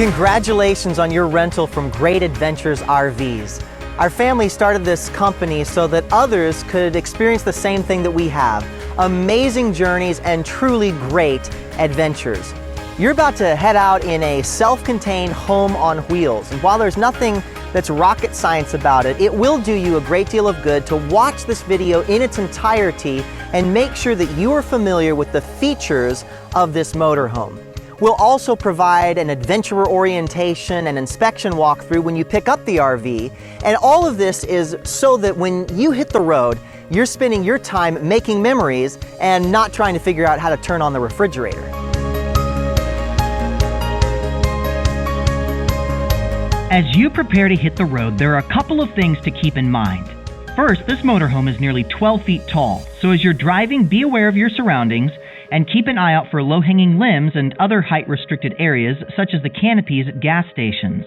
Congratulations on your rental from Great Adventures RVs. Our family started this company so that others could experience the same thing that we have. Amazing journeys and truly great adventures. You're about to head out in a self-contained home on wheels. And while there's nothing that's rocket science about it, it will do you a great deal of good to watch this video in its entirety and make sure that you are familiar with the features of this motorhome. We'll also provide an adventurer orientation and inspection walkthrough when you pick up the RV. And all of this is so that when you hit the road, you're spending your time making memories and not trying to figure out how to turn on the refrigerator. As you prepare to hit the road, there are a couple of things to keep in mind. First, this motorhome is nearly 12 feet tall, so as you're driving, be aware of your surroundings and keep an eye out for low-hanging limbs and other height-restricted areas, such as the canopies at gas stations.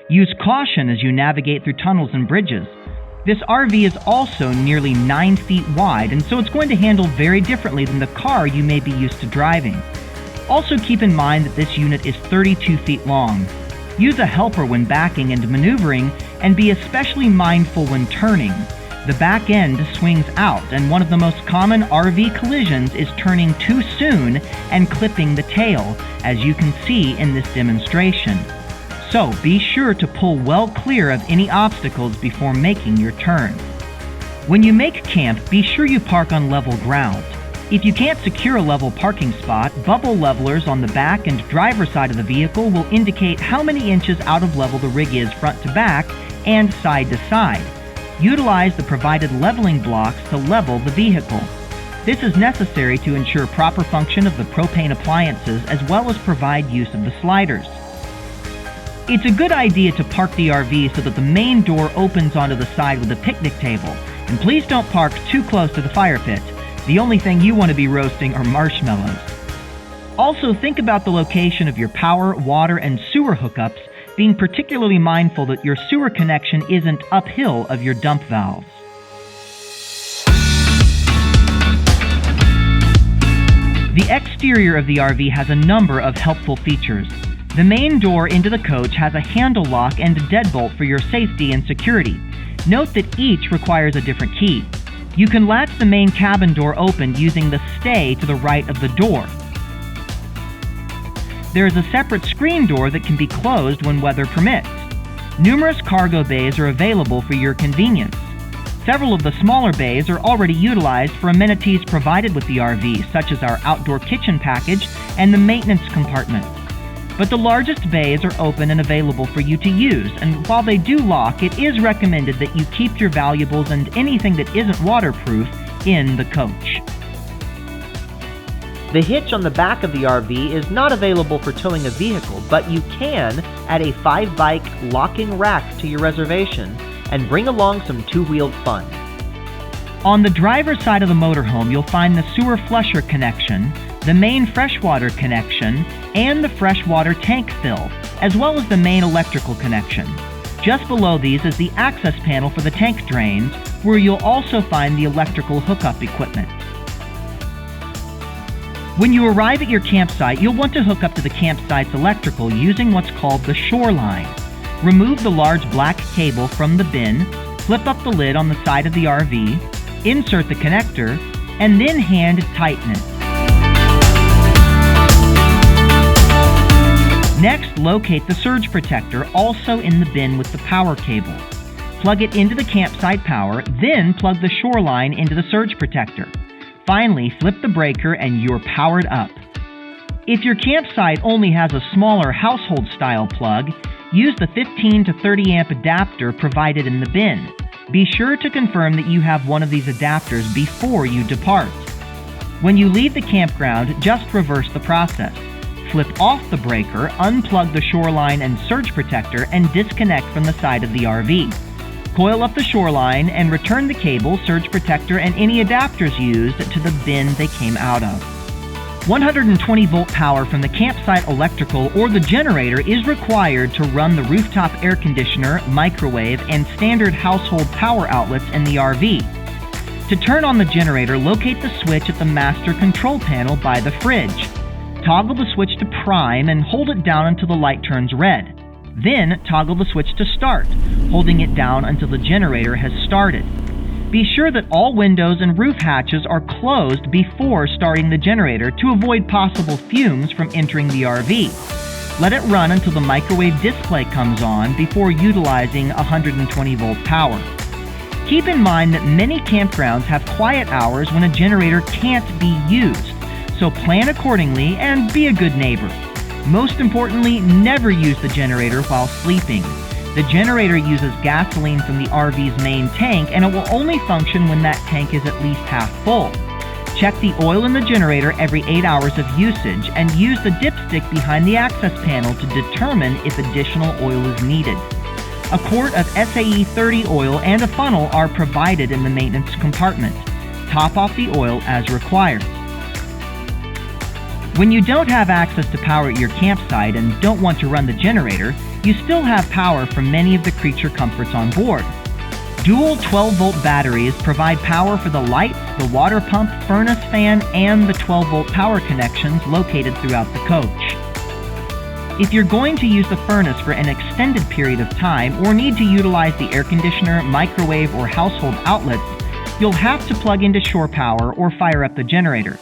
Use caution as you navigate through tunnels and bridges. This RV is also nearly 9 feet wide, and so it's going to handle very differently than the car you may be used to driving. Also keep in mind that this unit is 32 feet long. Use a helper when backing and maneuvering, and be especially mindful when turning. The back end swings out, and one of the most common RV collisions is turning too soon and clipping the tail, as you can see in this demonstration. So be sure to pull well clear of any obstacles before making your turn. When you make camp, be sure you park on level ground. If you can't secure a level parking spot, bubble levelers on the back and driver's side of the vehicle will indicate how many inches out of level the rig is front to back and side to side. Utilize the provided leveling blocks to level the vehicle. This is necessary to ensure proper function of the propane appliances as well as provide use of the sliders. It's a good idea to park the RV so that the main door opens onto the side with a picnic table. And please don't park too close to the fire pit. The only thing you want to be roasting are marshmallows. Also, think about the location of your power, water, and sewer hookups, being particularly mindful that your sewer connection isn't uphill of your dump valves. The exterior of the RV has a number of helpful features. The main door into the coach has a handle lock and a deadbolt for your safety and security. Note that each requires a different key. You can latch the main cabin door open using the stay to the right of the door. There is a separate screen door that can be closed when weather permits. Numerous cargo bays are available for your convenience. Several of the smaller bays are already utilized for amenities provided with the RV, such as our outdoor kitchen package and the maintenance compartment. But the largest bays are open and available for you to use, and while they do lock, it is recommended that you keep your valuables and anything that isn't waterproof in the coach. The hitch on the back of the RV is not available for towing a vehicle, but you can add a 5-bike locking rack to your reservation and bring along some two-wheeled fun. On the driver's side of the motorhome, you'll find the sewer flusher connection, the main freshwater connection, and the freshwater tank fill, as well as the main electrical connection. Just below these is the access panel for the tank drains, where you'll also find the electrical hookup equipment. When you arrive at your campsite, you'll want to hook up to the campsite's electrical using what's called the shoreline. Remove the large black cable from the bin, flip up the lid on the side of the RV, insert the connector, and then hand tighten it. Next, locate the surge protector, also in the bin with the power cable. Plug it into the campsite power, then plug the shoreline into the surge protector. Finally, flip the breaker and you're powered up. If your campsite only has a smaller household-style plug, use the 15 to 30 amp adapter provided in the bin. Be sure to confirm that you have one of these adapters before you depart. When you leave the campground, just reverse the process. Flip off the breaker, unplug the shoreline and surge protector, and disconnect from the side of the RV. Coil up the shoreline and return the cable, surge protector, and any adapters used to the bin they came out of. 120-volt power from the campsite electrical or the generator is required to run the rooftop air conditioner, microwave, and standard household power outlets in the RV. To turn on the generator, locate the switch at the master control panel by the fridge. toggle the switch to prime and hold it down until the light turns red. Then toggle the switch to start, holding it down until the generator has started. Be sure that all windows and roof hatches are closed before starting the generator to avoid possible fumes from entering the RV. Let it run until the microwave display comes on before utilizing 120-volt power. Keep in mind that many campgrounds have quiet hours when a generator can't be used, so plan accordingly and be a good neighbor. Most importantly, never use the generator while sleeping. The generator uses gasoline from the RV's main tank, and it will only function when that tank is at least half full. Check the oil in the generator every 8 hours of usage, and use the dipstick behind the access panel to determine if additional oil is needed. A quart of SAE 30 oil and a funnel are provided in the maintenance compartment. Top off the oil as required. When you don't have access to power at your campsite and don't want to run the generator, you still have power from many of the creature comforts on board. Dual 12-volt batteries provide power for the lights, the water pump, furnace fan, and the 12-volt power connections located throughout the coach. If you're going to use the furnace for an extended period of time or need to utilize the air conditioner, microwave, or household outlets, you'll have to plug into shore power or fire up the generator.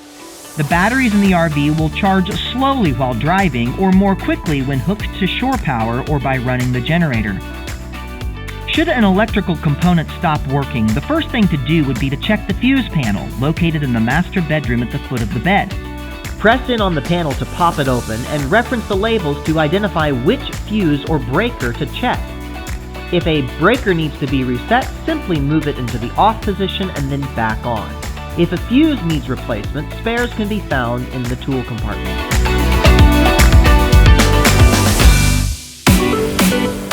The batteries in the RV will charge slowly while driving or more quickly when hooked to shore power or by running the generator. Should an electrical component stop working, the first thing to do would be to check the fuse panel, located in the master bedroom at the foot of the bed. Press in on the panel to pop it open and reference the labels to identify which fuse or breaker to check. If a breaker needs to be reset, simply move it into the off position and then back on. If a fuse needs replacement, spares can be found in the tool compartment.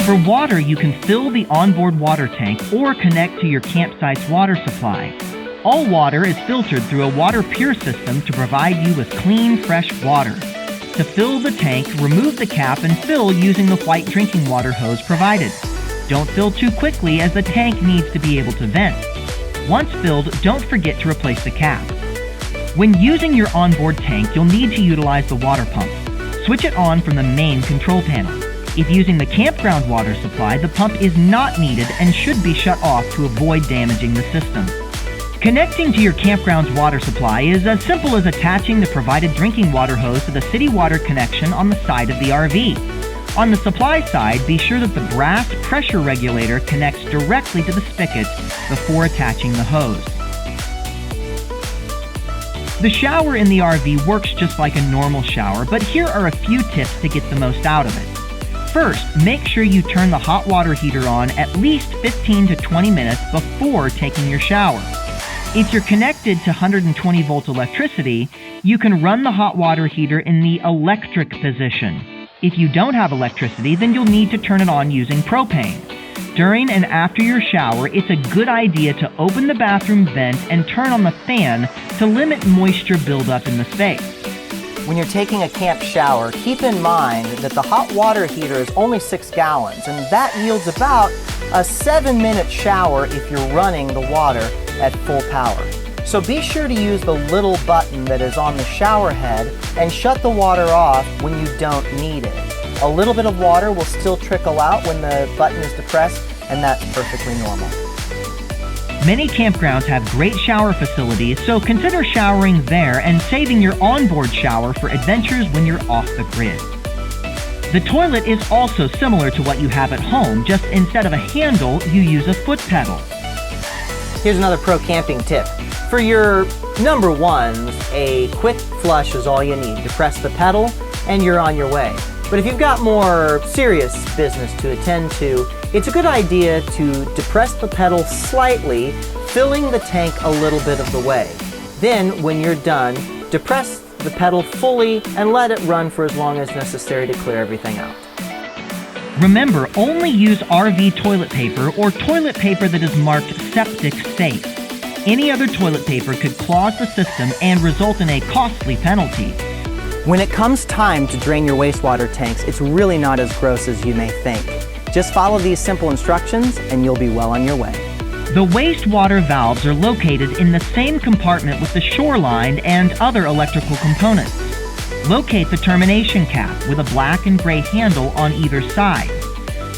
For water, you can fill the onboard water tank or connect to your campsite's water supply. All water is filtered through a water pure system to provide you with clean, fresh water. To fill the tank, remove the cap and fill using the white drinking water hose provided. Don't fill too quickly as the tank needs to be able to vent. Once filled, don't forget to replace the cap. When using your onboard tank, you'll need to utilize the water pump. Switch it on from the main control panel. If using the campground water supply, the pump is not needed and should be shut off to avoid damaging the system. Connecting to your campground's water supply is as simple as attaching the provided drinking water hose to the city water connection on the side of the RV. On the supply side, be sure that the brass pressure regulator connects directly to the spigot before attaching the hose. The shower in the RV works just like a normal shower, but here are a few tips to get the most out of it. First, make sure you turn the hot water heater on at least 15 to 20 minutes before taking your shower. If you're connected to 120-volt electricity, you can run the hot water heater in the electric position. If you don't have electricity, then you'll need to turn it on using propane. During and after your shower, it's a good idea to open the bathroom vent and turn on the fan to limit moisture buildup in the space. When you're taking a camp shower, keep in mind that the hot water heater is only 6 gallons, and that yields about a 7-minute shower if you're running the water at full power. So be sure to use the little button that is on the shower head and shut the water off when you don't need it. A little bit of water will still trickle out when the button is depressed, and that's perfectly normal. Many campgrounds have great shower facilities, so consider showering there and saving your onboard shower for adventures when you're off the grid. The toilet is also similar to what you have at home, just instead of a handle, you use a foot pedal. Here's another pro camping tip. For your number ones, a quick flush is all you need. Depress the pedal and you're on your way. But if you've got more serious business to attend to, it's a good idea to depress the pedal slightly, filling the tank a little bit of the way. Then, when you're done, depress the pedal fully and let it run for as long as necessary to clear everything out. Remember, only use RV toilet paper or toilet paper that is marked septic safe. Any other toilet paper could clog the system and result in a costly penalty. When it comes time to drain your wastewater tanks, it's really not as gross as you may think. Just follow these simple instructions and you'll be well on your way. The wastewater valves are located in the same compartment with the shoreline and other electrical components. Locate the termination cap with a black and gray handle on either side.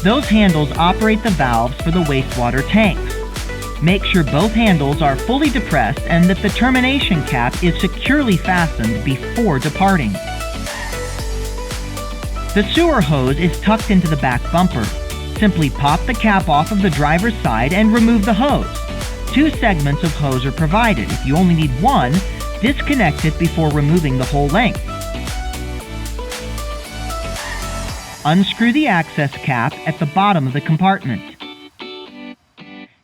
Those handles operate the valves for the wastewater tanks. Make sure both handles are fully depressed and that the termination cap is securely fastened before departing. The sewer hose is tucked into the back bumper. Simply pop the cap off of the driver's side and remove the hose. 2 segments of hose are provided. If you only need one, disconnect it before removing the whole length. Unscrew the access cap at the bottom of the compartment.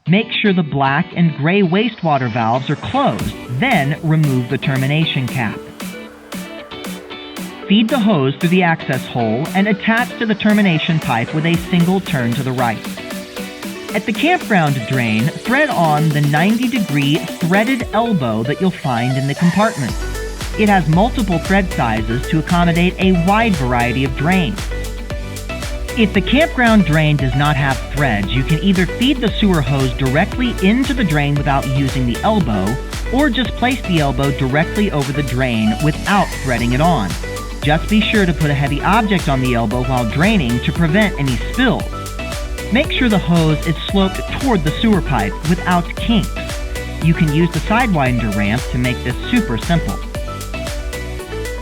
Make sure the black and gray wastewater valves are closed, then remove the termination cap. Feed the hose through the access hole and attach to the termination pipe with a single turn to the right. At the campground drain, thread on the 90-degree threaded elbow that you'll find in the compartment. It has multiple thread sizes to accommodate a wide variety of drains. If the campground drain does not have threads, you can either feed the sewer hose directly into the drain without using the elbow, or just place the elbow directly over the drain without threading it on. Just be sure to put a heavy object on the elbow while draining to prevent any spills. Make sure the hose is sloped toward the sewer pipe without kinks. You can use the sidewinder ramp to make this super simple.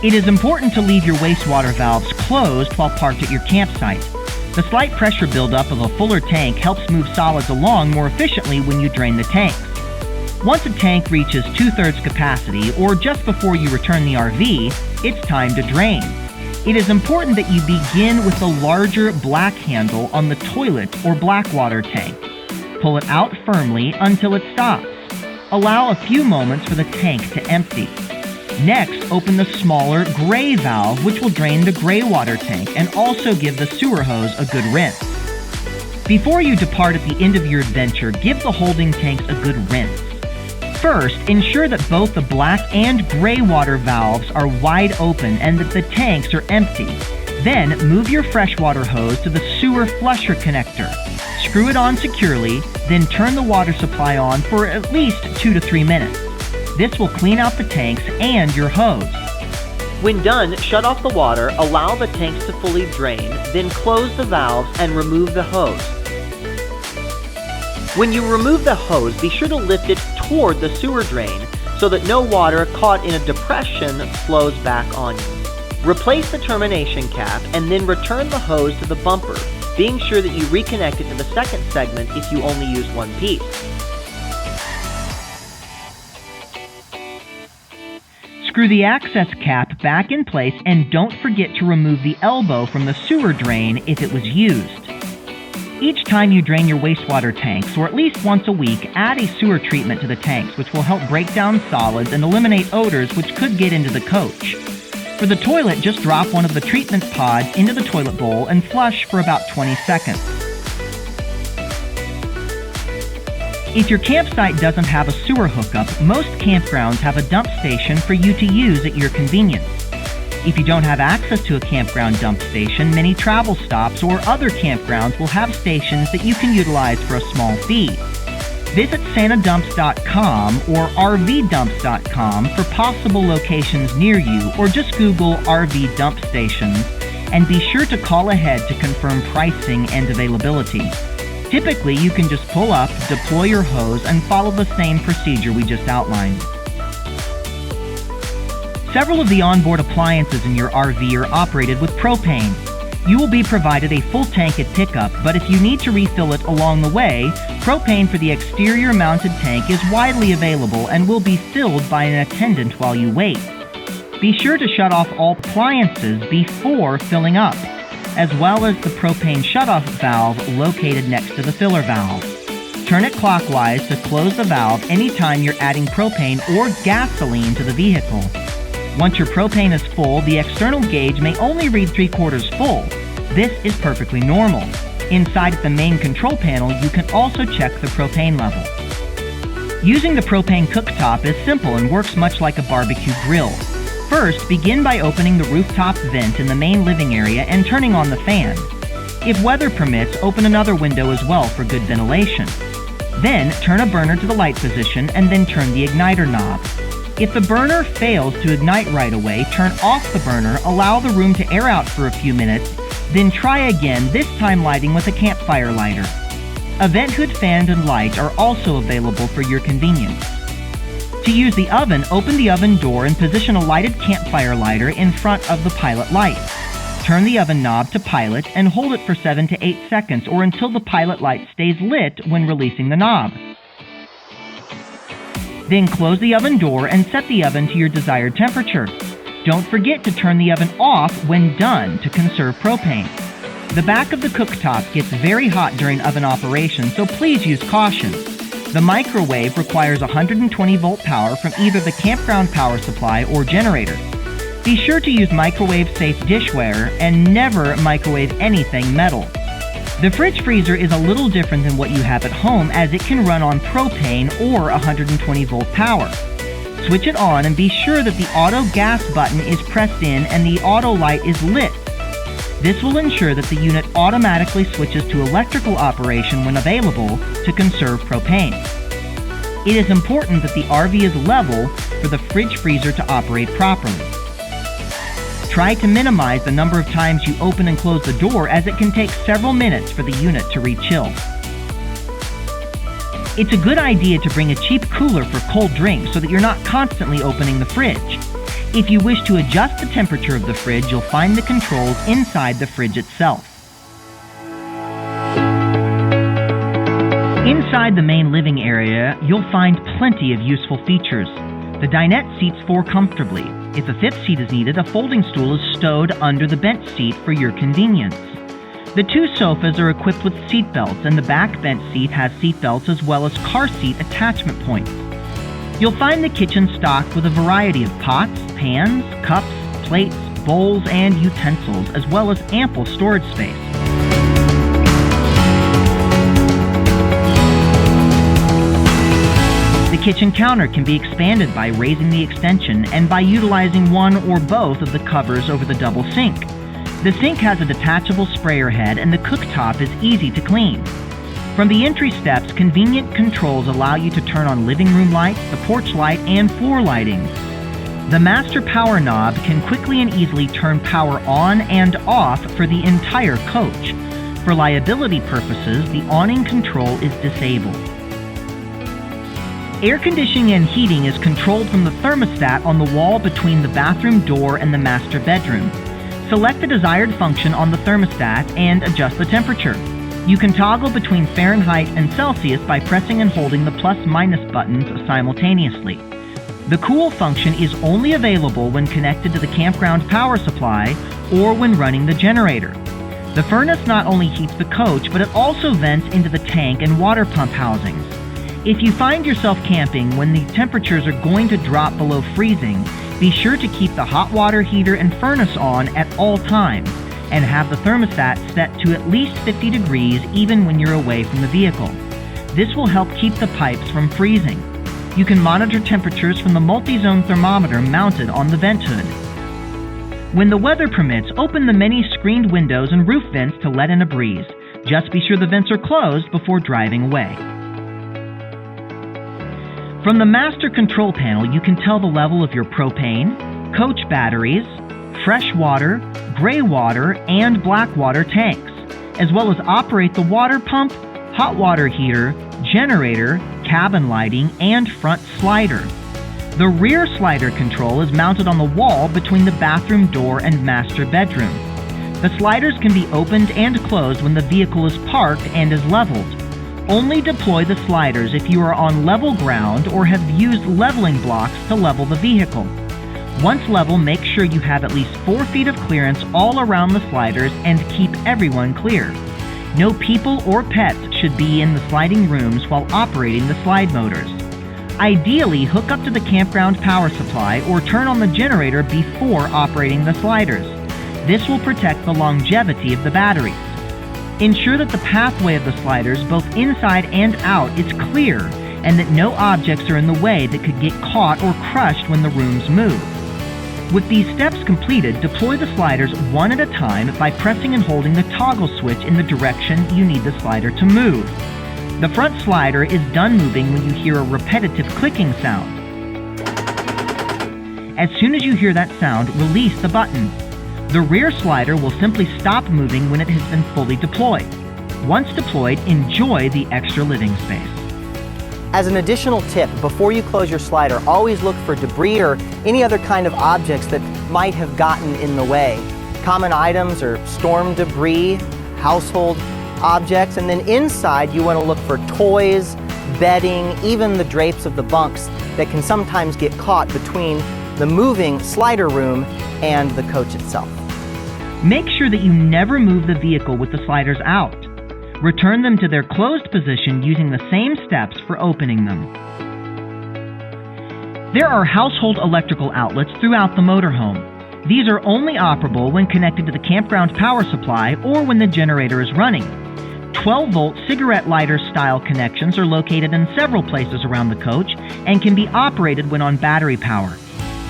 It is important to leave your wastewater valves closed while parked at your campsite. The slight pressure buildup of a fuller tank helps move solids along more efficiently when you drain the tanks. Once a tank reaches 2/3 capacity, or just before you return the RV, it's time to drain. It is important that you begin with the larger black handle on the toilet or blackwater tank. Pull it out firmly until it stops. Allow a few moments for the tank to empty. Next, open the smaller gray valve, which will drain the gray water tank and also give the sewer hose a good rinse. Before you depart at the end of your adventure, give the holding tanks a good rinse. First, ensure that both the black and gray water valves are wide open and that the tanks are empty. Then, move your freshwater hose to the sewer flusher connector. Screw it on securely, then turn the water supply on for at least 2 to 3 minutes. This will clean out the tanks and your hose. When done, shut off the water, allow the tanks to fully drain, then close the valves and remove the hose. When you remove the hose, be sure to lift it toward the sewer drain so that no water caught in a depression flows back on you. Replace the termination cap and then return the hose to the bumper, being sure that you reconnect it to the second segment if you only use one piece. Screw the access cap back in place and don't forget to remove the elbow from the sewer drain if it was used. Each time you drain your wastewater tanks, or at least once a week, add a sewer treatment to the tanks, which will help break down solids and eliminate odors which could get into the coach. For the toilet, just drop one of the treatment pods into the toilet bowl and flush for about 20 seconds. If your campsite doesn't have a sewer hookup, most campgrounds have a dump station for you to use at your convenience. If you don't have access to a campground dump station, many travel stops or other campgrounds will have stations that you can utilize for a small fee. Visit santadumps.com or rvdumps.com for possible locations near you, or just Google RV dump stations and be sure to call ahead to confirm pricing and availability. Typically, you can just pull up, deploy your hose, and follow the same procedure we just outlined. Several of the onboard appliances in your RV are operated with propane. You will be provided a full tank at pickup, but if you need to refill it along the way, propane for the exterior mounted tank is widely available and will be filled by an attendant while you wait. Be sure to shut off all appliances before filling up, as well as the propane shutoff valve located next to the filler valve. Turn it clockwise to close the valve anytime you're adding propane or gasoline to the vehicle. Once your propane is full, the external gauge may only read 3/4 full. This is perfectly normal. Inside at the main control panel, you can also check the propane level. Using the propane cooktop is simple and works much like a barbecue grill. First, begin by opening the rooftop vent in the main living area and turning on the fan. If weather permits, open another window as well for good ventilation. Then, turn a burner to the light position and then turn the igniter knob. If the burner fails to ignite right away, turn off the burner, allow the room to air out for a few minutes, then try again, this time lighting with a campfire lighter. A vent hood fan and light are also available for your convenience. To use the oven, open the oven door and position a lighted campfire lighter in front of the pilot light. Turn the oven knob to pilot and hold it for 7 to 8 seconds or until the pilot light stays lit when releasing the knob. Then close the oven door and set the oven to your desired temperature. Don't forget to turn the oven off when done to conserve propane. The back of the cooktop gets very hot during oven operation, so please use caution. The microwave requires 120-volt power from either the campground power supply or generator. Be sure to use microwave-safe dishware and never microwave anything metal. The fridge freezer is a little different than what you have at home as it can run on propane or 120-volt power. Switch it on and be sure that the auto gas button is pressed in and the auto light is lit. This will ensure that the unit automatically switches to electrical operation when available to conserve propane. It is important that the RV is level for the fridge freezer to operate properly. Try to minimize the number of times you open and close the door as it can take several minutes for the unit to re-chill. It's a good idea to bring a cheap cooler for cold drinks so that you're not constantly opening the fridge. If you wish to adjust the temperature of the fridge, you'll find the controls inside the fridge itself. Inside the main living area, you'll find plenty of useful features. The dinette seats 4 comfortably. If a 5th seat is needed, a folding stool is stowed under the bench seat for your convenience. The 2 sofas are equipped with seat belts, and the back bench seat has seat belts as well as car seat attachment points. You'll find the kitchen stocked with a variety of pots, pans, cups, plates, bowls, and utensils, as well as ample storage space. The kitchen counter can be expanded by raising the extension and by utilizing one or both of the covers over the double sink. The sink has a detachable sprayer head and the cooktop is easy to clean. From the entry steps, convenient controls allow you to turn on living room lights, the porch light, and floor lighting. The master power knob can quickly and easily turn power on and off for the entire coach. For liability purposes, the awning control is disabled. Air conditioning and heating is controlled from the thermostat on the wall between the bathroom door and the master bedroom. Select the desired function on the thermostat and adjust the temperature. You can toggle between Fahrenheit and Celsius by pressing and holding the plus/minus buttons simultaneously. The cool function is only available when connected to the campground power supply or when running the generator. The furnace not only heats the coach, but it also vents into the tank and water pump housings. If you find yourself camping when the temperatures are going to drop below freezing, be sure to keep the hot water heater and furnace on at all times, and have the thermostat set to at least 50 degrees even when you're away from the vehicle. This will help keep the pipes from freezing. You can monitor temperatures from the multi-zone thermometer mounted on the vent hood. When the weather permits, open the many screened windows and roof vents to let in a breeze. Just be sure the vents are closed before driving away. From the master control panel, you can tell the level of your propane, coach batteries, fresh water, gray water, and black water tanks, as well as operate the water pump, hot water heater, generator, cabin lighting, and front slider. The rear slider control is mounted on the wall between the bathroom door and master bedroom. The sliders can be opened and closed when the vehicle is parked and is leveled. Only deploy the sliders if you are on level ground or have used leveling blocks to level the vehicle. Once level, make sure you have at least 4 feet of clearance all around the sliders and keep everyone clear. No people or pets should be in the sliding rooms while operating the slide motors. Ideally, hook up to the campground power supply or turn on the generator before operating the sliders. This will protect the longevity of the batteries. Ensure that the pathway of the sliders, both inside and out, is clear and that no objects are in the way that could get caught or crushed when the rooms move. With these steps completed, deploy the sliders one at a time by pressing and holding the toggle switch in the direction you need the slider to move. The front slider is done moving when you hear a repetitive clicking sound. As soon as you hear that sound, release the button. The rear slider will simply stop moving when it has been fully deployed. Once deployed, enjoy the extra living space. As an additional tip, before you close your slider, always look for debris or any other kind of objects that might have gotten in the way. Common items or storm debris, household objects, and then inside you want to look for toys, bedding, even the drapes of the bunks that can sometimes get caught between the moving slider room and the coach itself. Make sure that you never move the vehicle with the sliders out. Return them to their closed position using the same steps for opening them. There are household electrical outlets throughout the motorhome. These are only operable when connected to the campground power supply or when the generator is running. 12-volt cigarette lighter style connections are located in several places around the coach and can be operated when on battery power.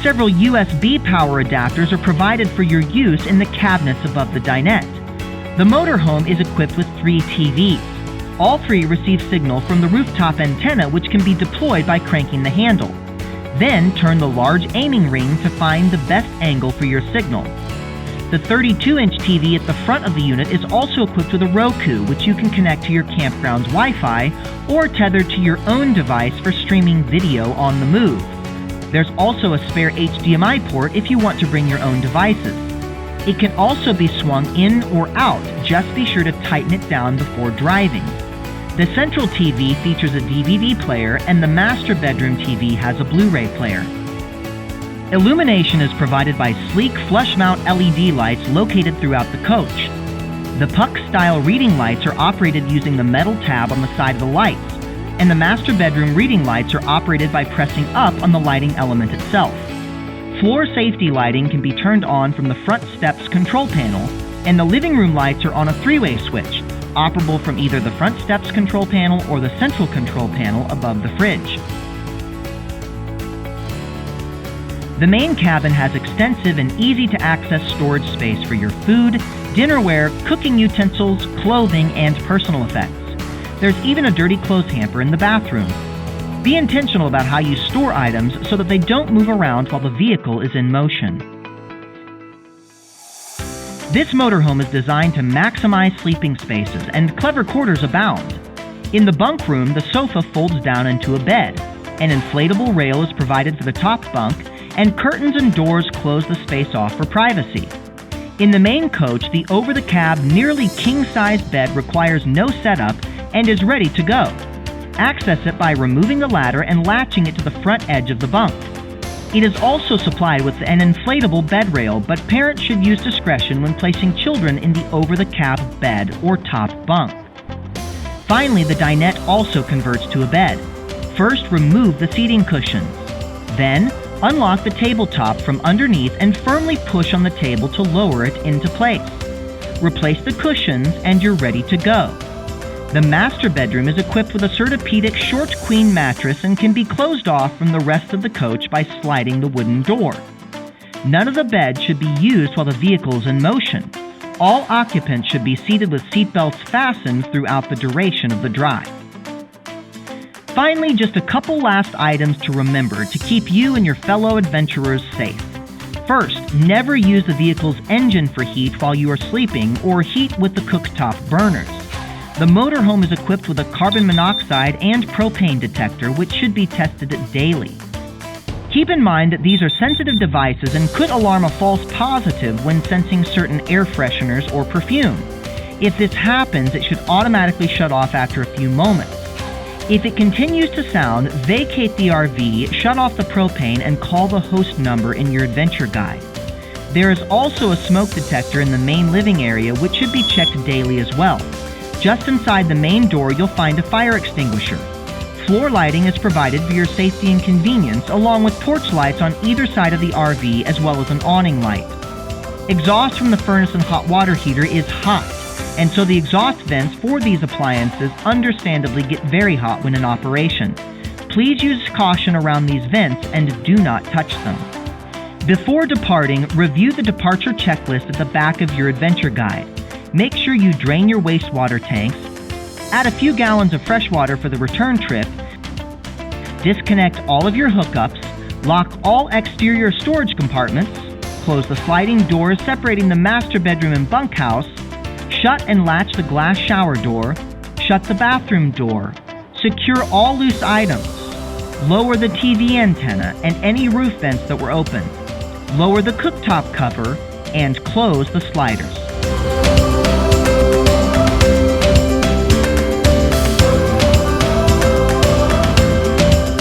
Several USB power adapters are provided for your use in the cabinets above the dinette. The motorhome is equipped with 3 TVs. All 3 receive signal from the rooftop antenna, which can be deployed by cranking the handle. Then turn the large aiming ring to find the best angle for your signal. The 32-inch TV at the front of the unit is also equipped with a Roku, which you can connect to your campground's Wi-Fi or tether to your own device for streaming video on the move. There's also a spare HDMI port if you want to bring your own devices. It can also be swung in or out, just be sure to tighten it down before driving. The central TV features a DVD player and the master bedroom TV has a Blu-ray player. Illumination is provided by sleek flush mount LED lights located throughout the coach. The puck-style reading lights are operated using the metal tab on the side of the lights, and the master bedroom reading lights are operated by pressing up on the lighting element itself. Floor safety lighting can be turned on from the front steps control panel, and the living room lights are on a 3-way switch, operable from either the front steps control panel or the central control panel above the fridge. The main cabin has extensive and easy-to-access storage space for your food, dinnerware, cooking utensils, clothing, and personal effects. There's even a dirty clothes hamper in the bathroom. Be intentional about how you store items so that they don't move around while the vehicle is in motion. This motorhome is designed to maximize sleeping spaces, and clever quarters abound. In the bunk room, the sofa folds down into a bed. An inflatable rail is provided for the top bunk, and curtains and doors close the space off for privacy. In the main coach, the over-the-cab, nearly king-size bed requires no setup and is ready to go. Access it by removing the ladder and latching it to the front edge of the bunk. It is also supplied with an inflatable bed rail, but parents should use discretion when placing children in the over-the-cab bed or top bunk. Finally, the dinette also converts to a bed. First, remove the seating cushions. Then, unlock the tabletop from underneath and firmly push on the table to lower it into place. Replace the cushions and you're ready to go. The master bedroom is equipped with a Certipedic short queen mattress and can be closed off from the rest of the coach by sliding the wooden door. None of the beds should be used while the vehicle is in motion. All occupants should be seated with seatbelts fastened throughout the duration of the drive. Finally, just a couple last items to remember to keep you and your fellow adventurers safe. First, never use the vehicle's engine for heat while you are sleeping or heat with the cooktop burners. The motorhome is equipped with a carbon monoxide and propane detector, which should be tested daily. Keep in mind that these are sensitive devices and could alarm a false positive when sensing certain air fresheners or perfume. If this happens, it should automatically shut off after a few moments. If it continues to sound, vacate the RV, shut off the propane, and call the host number in your adventure guide. There is also a smoke detector in the main living area, which should be checked daily as well. Just inside the main door, you'll find a fire extinguisher. Floor lighting is provided for your safety and convenience, along with porch lights on either side of the RV, as well as an awning light. Exhaust from the furnace and hot water heater is hot, and so the exhaust vents for these appliances understandably get very hot when in operation. Please use caution around these vents and do not touch them. Before departing, review the departure checklist at the back of your adventure guide. Make sure you drain your wastewater tanks, add a few gallons of fresh water for the return trip, disconnect all of your hookups, Lock all exterior storage compartments, close the sliding doors separating the master bedroom and bunkhouse, shut and latch the glass shower door, shut the bathroom door, secure all loose items, lower the TV antenna and any roof vents that were open, lower the cooktop cover, and close the sliders.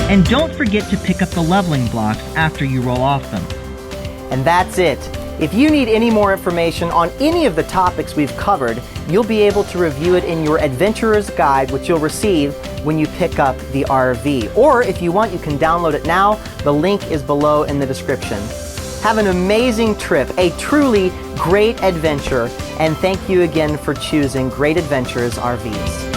And don't forget to pick up the leveling blocks after you roll off them. And that's it. If you need any more information on any of the topics we've covered, you'll be able to review it in your Adventurer's Guide, which you'll receive when you pick up the RV. Or if you want, you can download it now. The link is below in the description. Have an amazing trip, a truly great adventure, and thank you again for choosing Great Adventures RVs.